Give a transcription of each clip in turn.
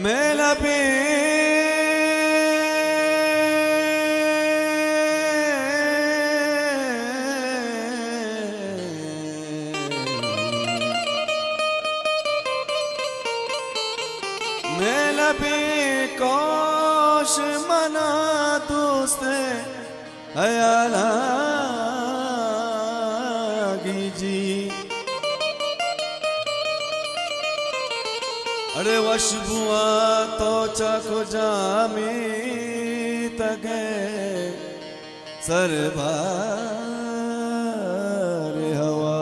मेला पे मेला पे कौश मना दोस्त हयाला जी अरे वशबुआ तो चाको जामी तगे सरबार हवा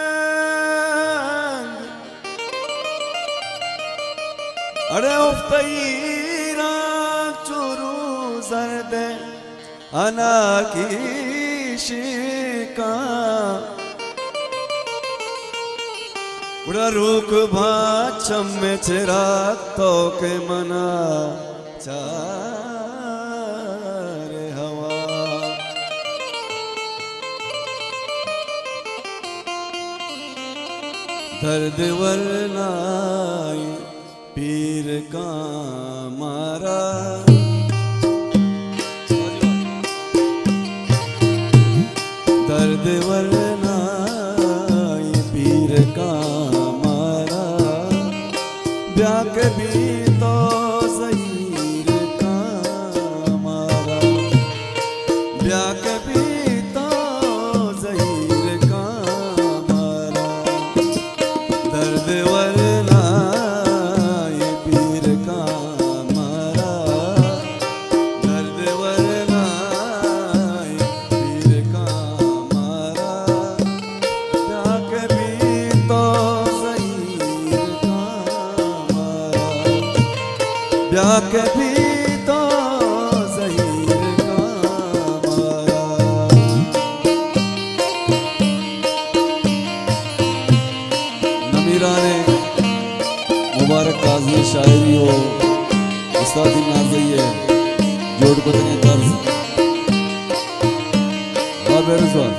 उफ्तईरंग अरे उफ्तईरंग चुरू जरदे अना की शिका उड़ा रुक भाचम में चिराग तो के मना चारे हवा दर्द वरनाई पीर का मारा दर्द वरनाई पीर का मारा ब्याक भी तो ज़हीर का मारा ब्याक भी तो ज़हीर का मारा दर्द वरनाई पीर का मारा दर्द वरनाई पीर का मारा ब्याक भी तो ज़हीर का मारा ब्याक भी तो ज़हीर का मारा नमीरा ने मुबारक काज़ी शायरी हो उस्तादी नाज़िये जोड़ को तने तर्ज बाबे रिज़वान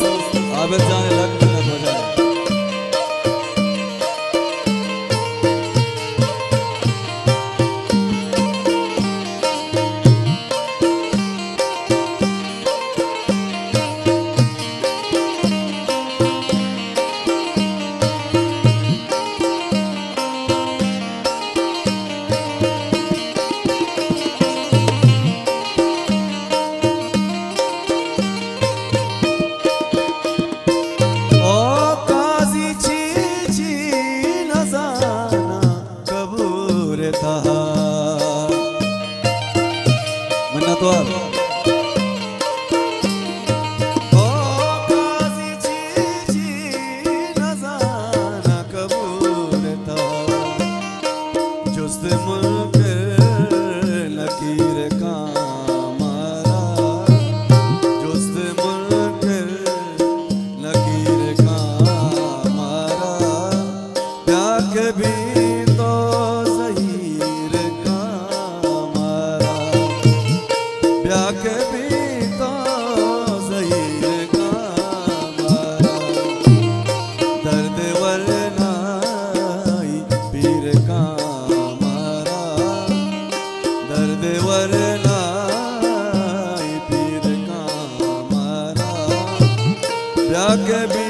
दोस्त आबिद जान लग मिन्नत बजाए। के